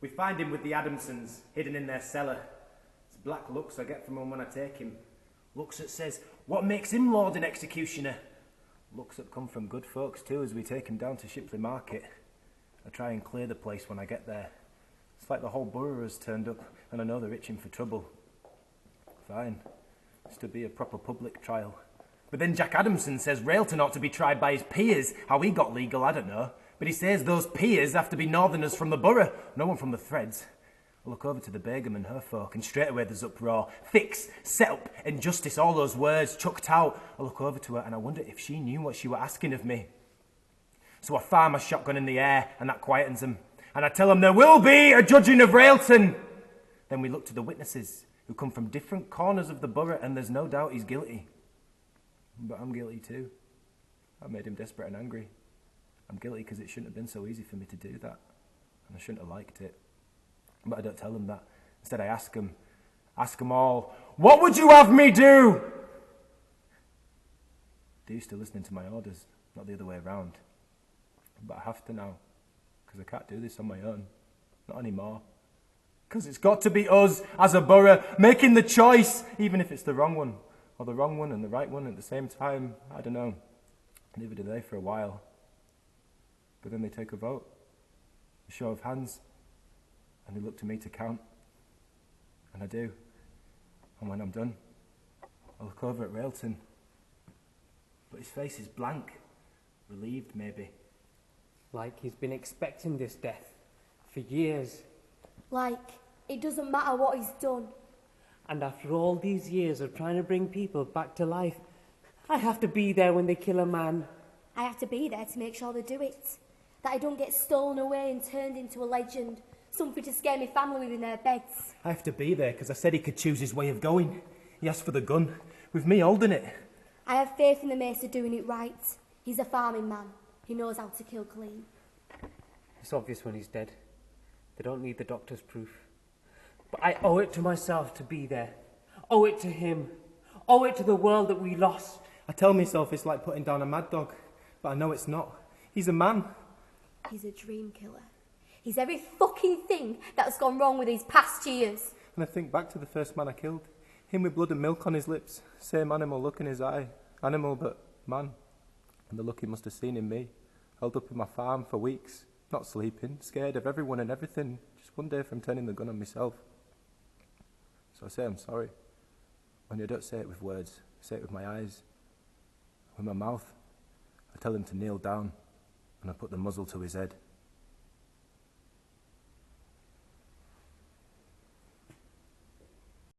We find him with the Adamsons, hidden in their cellar. It's black looks I get from him when I take him. Looks that says, what makes him lord and executioner? Looks that come from good folks too as we take him down to Shipley Market. I try and clear the place when I get there. It's like the whole borough has turned up and I know they're itching for trouble. Fine. It's to be a proper public trial. But then Jack Adamson says Raylton ought to be tried by his peers. How he got legal, I don't know. But he says those peers have to be northerners from the borough, no one from the Threads. I look over to the Begum and her folk, and straight away there's uproar. Fix, set up, and justice, all those words chucked out. I look over to her and I wonder if she knew what she were asking of me. So I fire my shotgun in the air, and that quietens them. And I tell them there will be a judging of Raylton. Then we look to the witnesses, who come from different corners of the borough, and there's no doubt he's guilty. But I'm guilty too. I made him desperate and angry. I'm guilty because it shouldn't have been so easy for me to do that. And I shouldn't have liked it. But I don't tell them that. Instead I ask them all, what would you have me do? They're used to listening to my orders, not the other way around. But I have to now, because I can't do this on my own. Not anymore. Because it's got to be us, as a borough, making the choice, even if it's the wrong one, or the wrong one and the right one at the same time. I don't know. Neither do they for a while. But then they take a vote, a show of hands, and they look to me to count. And I do. And when I'm done, I look over at Raylton. But his face is blank, relieved maybe. Like he's been expecting this death for years. Like it doesn't matter what he's done. And after all these years of trying to bring people back to life, I have to be there when they kill a man. I have to be there to make sure they do it. That I don't get stolen away and turned into a legend. Something to scare my family with in their beds. I have to be there because I said he could choose his way of going. He asked for the gun, with me holding it. I have faith in the Maester doing it right. He's a farming man. He knows how to kill clean. It's obvious when he's dead. They don't need the doctor's proof. But I owe it to myself to be there. Owe it to him. Owe it to the world that we lost. I tell myself it's like putting down a mad dog, but I know it's not. He's a man. He's a dream killer. He's every fucking thing that's gone wrong with these past years. And I think back to the first man I killed. Him with blood and milk on his lips. Same animal look in his eye. Animal, but man. And the look he must have seen in me. Held up in my farm for weeks. Not sleeping. Scared of everyone and everything. Just one day from turning the gun on myself. So I say I'm sorry. Only I don't say it with words. I say it with my eyes. With my mouth. I tell him to kneel down. And I put the muzzle to his head.